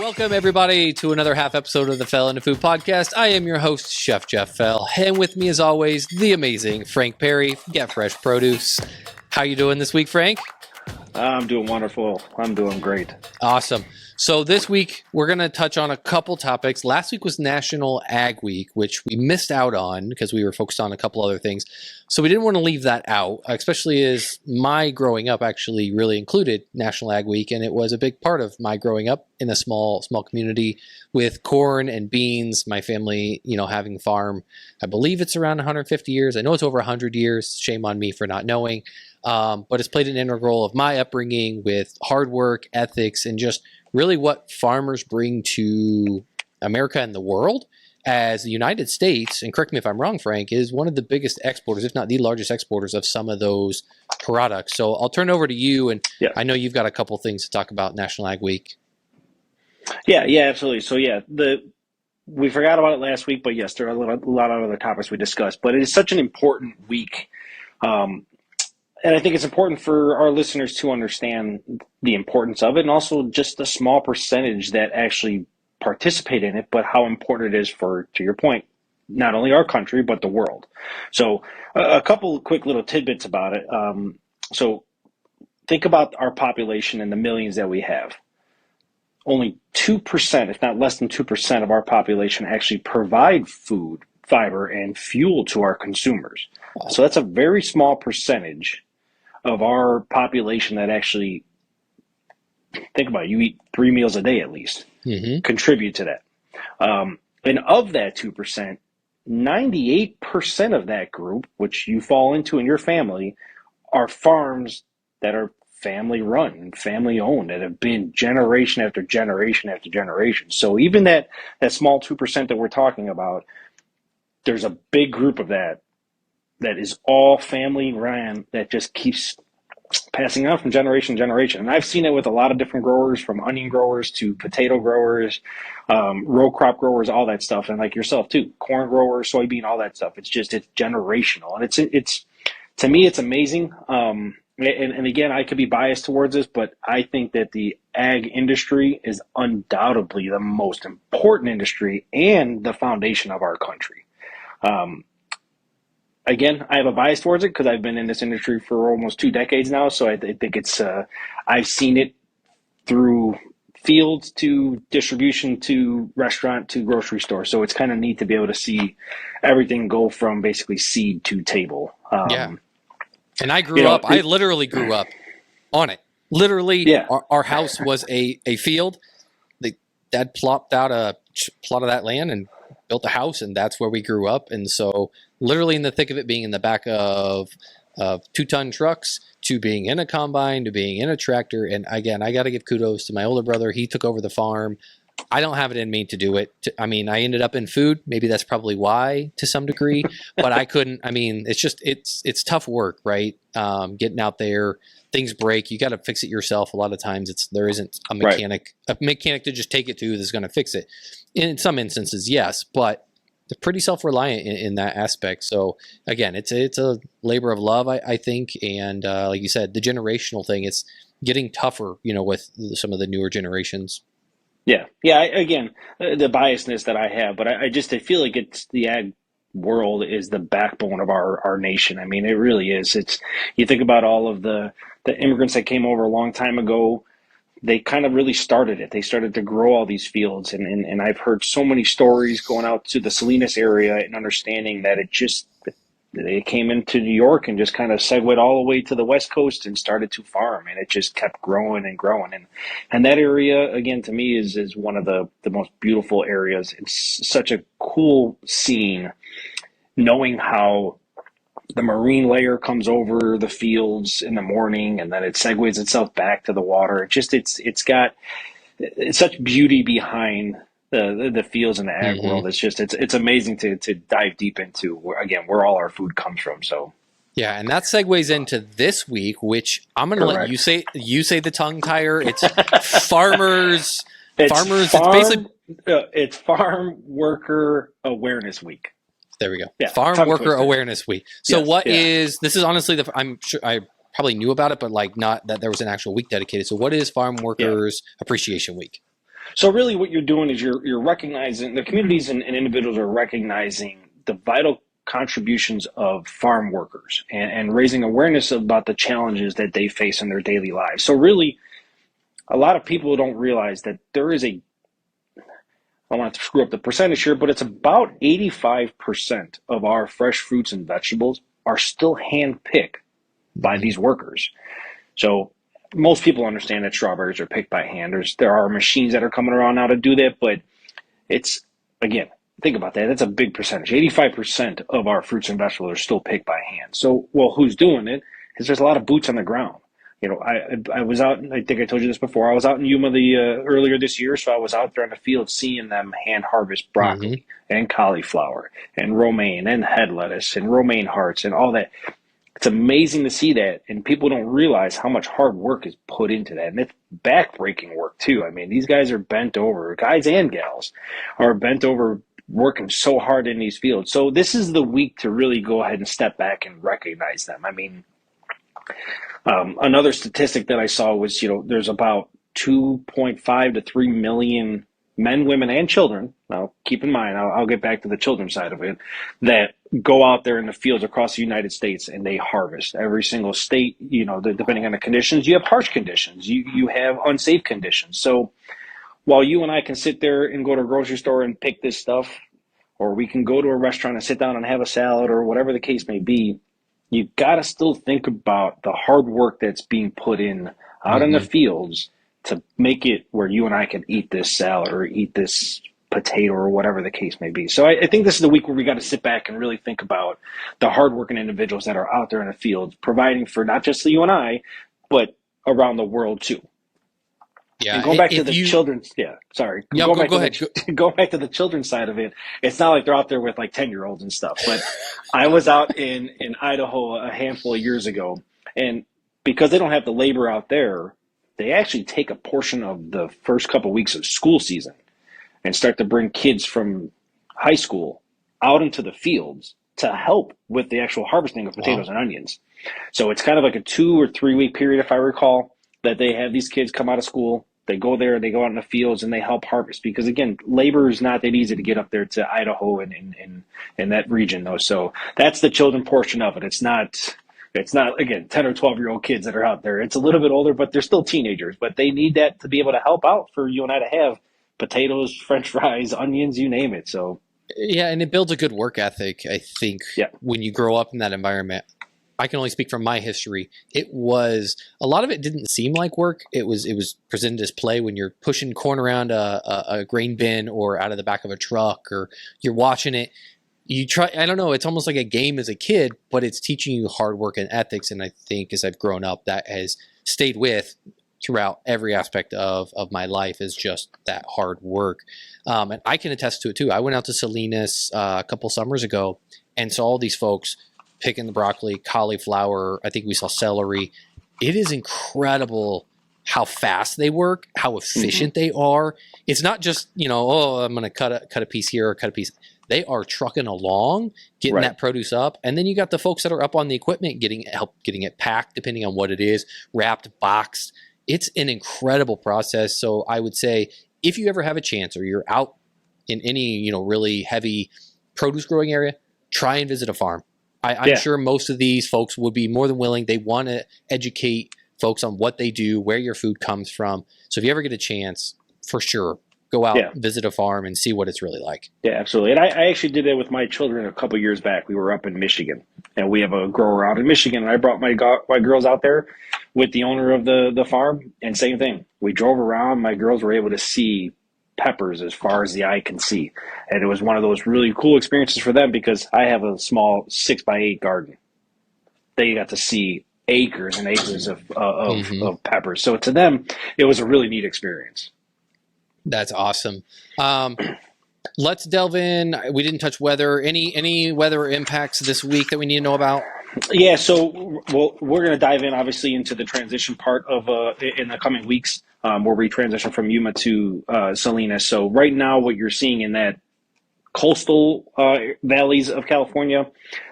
Welcome, everybody, to another half episode of the Fell into Food podcast. I am your host, Chef Jeff Fell, and with me, as always, the amazing Frank Perry, Get Fresh Produce. How you doing this week, Frank? I'm doing wonderful. I'm doing great. Awesome. So this week, we're going to touch on a couple topics. Last week was National Ag Week, which we missed out on because we were focused on a couple other things. So we didn't want to leave that out, especially as my growing up actually really included National Ag Week, and it was a big part of my growing up in a small community with corn and beans. My family, having a farm, I believe it's around 150 years. I know it's over 100 years. Shame on me for not knowing. But it's played an integral role of my upbringing with hard work, ethics, and just really what farmers bring to America and the world, as the United States, and correct me if I'm wrong, Frank, is one of the biggest exporters, if not the largest exporters of some of those products. So I'll turn it over to you, and Yeah. I know you've got a couple things to talk about National Ag Week. Yeah, absolutely. So we forgot about it last week, but yes, there are a lot of other topics we discussed. But it is such an important week. And I think it's important for our listeners to understand the importance of it, and also just the small percentage that actually participate in it, but how important it is for, to your point, not only our country, but the world. So a couple of quick little tidbits about it. So think about our population and the millions that we have. Only 2%, if not less than 2% of our population actually provide food, fiber, and fuel to our consumers. So that's a very small percentage of our population that actually, think about it, you eat 3 meals a day at least, contribute to that. And of that 2%, 98% of that group, which you fall into in your family, are farms that are family run, family owned, that have been generation after generation after generation. So even that small 2% that we're talking about, there's a big group of that is all family ran, that just keeps passing on from generation to generation. And I've seen it with a lot of different growers, from onion growers to potato growers, row crop growers, all that stuff. And like yourself too, corn growers, soybean, all that stuff. It's generational. And it's to me, it's amazing. And again, I could be biased towards this, but I think that the ag industry is undoubtedly the most important industry and the foundation of our country. Again, I have a bias towards it because I've been in this industry for almost 2 decades now. So I think it's, I've seen it through fields to distribution to restaurant to grocery store. So it's kind of neat to be able to see everything go from basically seed to table. Yeah. And I grew up, I literally grew up on it. Literally, Yeah. Our house was a field. Dad plopped out a plot of that land and built a house, and that's where we grew up. And so literally in the thick of it, being in the back of 2-ton trucks, to being in a combine, to being in a tractor. And again, I got to give kudos to my older brother. He took over the farm. I don't have it in me to do it. I ended up in food. Maybe that's probably why to some degree, but I couldn't. It's tough work, right? Getting out there, things break. You got to fix it yourself. A lot of times there isn't a mechanic, to just take it to that's going to fix it. In some instances, yes, but they're pretty self-reliant in that aspect. So again, it's a labor of love, I think. And like you said, the generational thing, it's getting tougher, with some of the newer generations. Yeah. Again, the biasness that I have, but I feel like it's the ag world is the backbone of our nation. It really is. You think about all of the immigrants that came over a long time ago. They kind of really started it. They started to grow all these fields. And I've heard so many stories going out to the Salinas area and understanding that they came into New York and just kind of segued all the way to the West Coast and started to farm. And it just kept growing and growing. And that area, again, to me is one of the most beautiful areas. It's such a cool scene, knowing how the marine layer comes over the fields in the morning, and then it segues itself back to the water. It's got such beauty behind the fields in the ag world. It's amazing to dive deep into, where all our food comes from. So yeah, and that segues into this week, which I'm going to let you say. You say the tongue tire. It's farmers. It's Farm Worker Awareness Week. There we go. Yeah, Farm Worker Awareness Week. So yes, this is honestly, I'm sure I probably knew about it, but not that there was an actual week dedicated. So what is Farm Workers Appreciation Week? So really what you're doing is you're recognizing the communities and individuals are recognizing the vital contributions of farm workers and raising awareness about the challenges that they face in their daily lives. So really, a lot of people don't realize that there is a, I don't want to screw up the percentage here, but it's about 85% of our fresh fruits and vegetables are still hand-picked by these workers. So most people understand that strawberries are picked by hand. There are machines that are coming around now to do that, but it's, again, think about that. That's a big percentage. 85% of our fruits and vegetables are still picked by hand. So, well, who's doing it? Because there's a lot of boots on the ground. You know, I was out, I think I told you this before, I was out in Yuma earlier this year, so I was out there in the field seeing them hand harvest broccoli and cauliflower and romaine and head lettuce and romaine hearts and all that. It's amazing to see that, and people don't realize how much hard work is put into that. And it's back-breaking work, too. I mean, these guys are bent over, guys and gals are bent over working so hard in these fields. So this is the week to really go ahead and step back and recognize them. I mean, another statistic that I saw was, you know, there's about 2.5 to 3 million men, women, and children. Now, keep in mind, I'll get back to the children side of it, that go out there in the fields across the United States and they harvest. Every single state, you know, depending on the conditions, you have harsh conditions, you have unsafe conditions. So while you and I can sit there and go to a grocery store and pick this stuff, or we can go to a restaurant and sit down and have a salad or whatever the case may be, you got to still think about the hard work that's being put in out in the fields to make it where you and I can eat this salad or eat this potato or whatever the case may be. So I think this is the week where we got to sit back and really think about the hardworking individuals that are out there in the field, providing for not just you and I, but around the world too. Yeah. And going back to the children's, sorry. Yeah, go ahead. Going back to the children's side of it, it's not like they're out there with like 10-year-olds and stuff. But I was out in Idaho a handful of years ago, and because they don't have the labor out there, they actually take a portion of the first couple of weeks of school season and start to bring kids from high school out into the fields to help with the actual harvesting of potatoes and onions. So it's kind of like a 2 or 3 week period, if I recall, that they have these kids come out of school. They go there, they go out in the fields, and they help harvest. Because, again, labor is not that easy to get up there to Idaho and that region, though. So that's the children portion of it. It's not, again, 10 or 12-year-old kids that are out there. It's a little bit older, but they're still teenagers. But they need that to be able to help out for you and I to have potatoes, French fries, onions, you name it. So yeah, and it builds a good work ethic, I think, when you grow up in that environment. I can only speak from my history. It was, a lot of it didn't seem like work. It was presented as play when you're pushing corn around a grain bin or out of the back of a truck, or you're watching it. You try, I don't know, it's almost like a game as a kid, but it's teaching you hard work and ethics. And I think as I've grown up, that has stayed with throughout every aspect of my life, is just that hard work. And I can attest to it too. I went out to Salinas a couple summers ago and saw all these folks picking the broccoli, cauliflower. I think we saw celery. It is incredible how fast they work, how efficient they are. It's not just, you know, oh, I'm going to cut a piece here or cut a piece. They are trucking along, getting that produce up. And then you got the folks that are up on the equipment getting it packed, depending on what it is, wrapped, boxed. It's an incredible process. So I would say if you ever have a chance or you're out in any, you know, really heavy produce growing area, try and visit a farm. I'm sure most of these folks would be more than willing. They want to educate folks on what they do, where your food comes from. So if you ever get a chance, for sure, go out, visit a farm, and see what it's really like. Yeah, absolutely. And I actually did that with my children a couple years back. We were up in Michigan, and we have a grower out in Michigan, and I brought my girls out there with the owner of the farm, and same thing. We drove around. My girls were able to see peppers as far as the eye can see. And it was one of those really cool experiences for them because I have a small 6x8 garden. They got to see acres and acres of peppers. So to them, it was a really neat experience. That's awesome. Let's delve in. We didn't touch weather. Any weather impacts this week that we need to know about? Yeah, so we're going to dive in, obviously, into the transition part of in the coming weeks, where we transition from Yuma to Salinas. So right now, what you're seeing in that coastal valleys of California,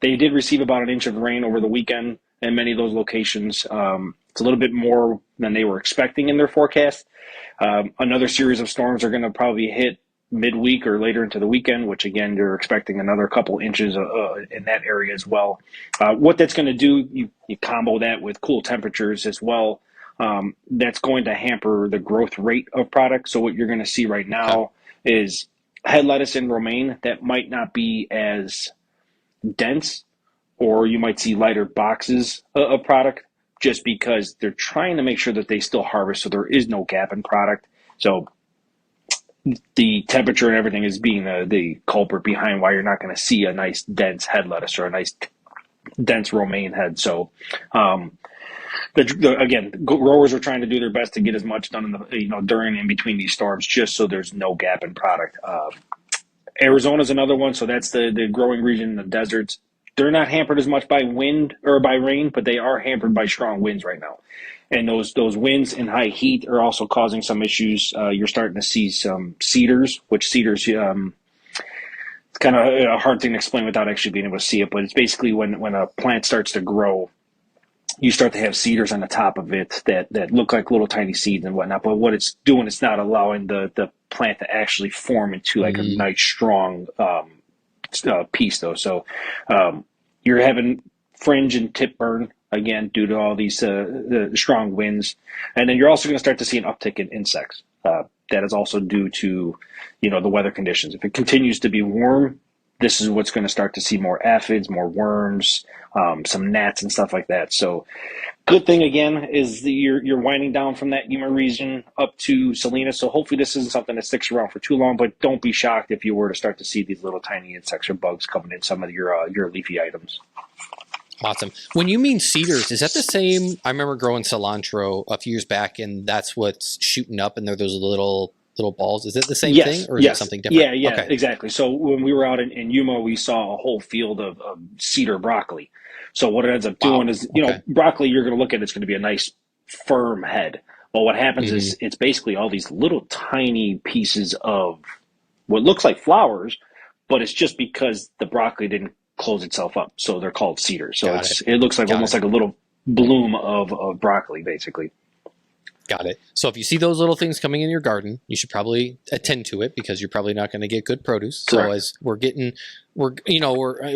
they did receive about an inch of rain over the weekend, in many of those locations. It's a little bit more than they were expecting in their forecast. Another series of storms are going to probably hit midweek or later into the weekend, which again, they're expecting another couple inches in that area as well. What that's going to do, you combo that with cool temperatures as well. That's going to hamper the growth rate of product. So what you're going to see right now is head lettuce and romaine that might not be as dense, or you might see lighter boxes of product just because they're trying to make sure that they still harvest so there is no gap in product. So the temperature and everything is being the culprit behind why you're not going to see a nice dense head lettuce or a nice dense romaine head. So again, growers are trying to do their best to get as much done in the during and between these storms, just so there's no gap in product. Arizona's another one, so that's the growing region in the deserts. They're not hampered as much by wind or by rain, but they are hampered by strong winds right now. And those winds and high heat are also causing some issues. You're starting to see some cedars, which cedars, it's kind of a hard thing to explain without actually being able to see it, but it's basically when a plant starts to grow, you start to have cedars on the top of it that look like little tiny seeds and whatnot. But what it's doing, it's not allowing the plant to actually form into like a nice, strong piece, though. So you're having fringe and tip burn again due to all these the strong winds, and then you're also going to start to see an uptick in insects. That is also due to the weather conditions. If it continues to be warm, this is what's going to start to see more aphids, more worms, some gnats and stuff like that. So good thing again is that you're winding down from that Yuma region up to Salinas. So hopefully this isn't something that sticks around for too long, but don't be shocked if you were to start to see these little tiny insects or bugs coming in some of your leafy items. Awesome. When you mean cedars, is that the same? I remember growing cilantro a few years back, and that's what's shooting up, and they're those little balls. Is it the same thing, or is it something different? Yeah, okay. Exactly. So when we were out in Yuma, we saw a whole field of cedar broccoli. So what it ends up doing is, broccoli, you're going to look at it's going to be a nice firm head. Well, what happens is it's basically all these little tiny pieces of what looks like flowers, but it's just because the broccoli didn't close itself up. So they're called cedars. So it looks like almost like a little bloom of broccoli, basically. Got it. So if you see those little things coming in your garden, you should probably attend to it because you're probably not going to get good produce. Correct. So as we're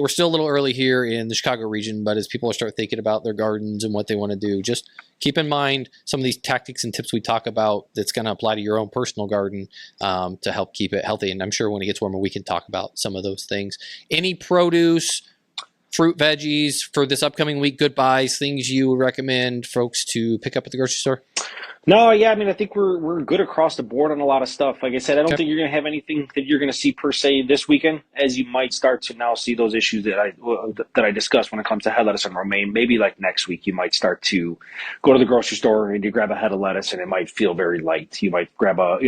still a little early here in the Chicago region, but as people start thinking about their gardens and what they want to do, just keep in mind some of these tactics and tips we talk about that's going to apply to your own personal garden to help keep it healthy. And I'm sure when it gets warmer, we can talk about some of those things. Any produce, fruit, veggies for this upcoming week, good buys, things you would recommend folks to pick up at the grocery store? No, yeah, I mean, I think we're good across the board on a lot of stuff. Like I said, I don't think you're going to have anything that you're going to see per se this weekend, as you might start to now see those issues that I discussed when it comes to head lettuce and romaine. Maybe like next week, you might start to go to the grocery store and you grab a head of lettuce and it might feel very light. You might grab a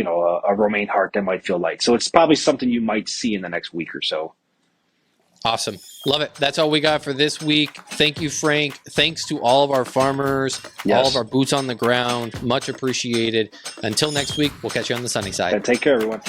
romaine heart that might feel light. So it's probably something you might see in the next week or so. Awesome. Love it. That's all we got for this week. Thank you, Frank. Thanks to all of our farmers, all of our boots on the ground. Much appreciated. Until next week, we'll catch you on the sunny side. Take care, everyone.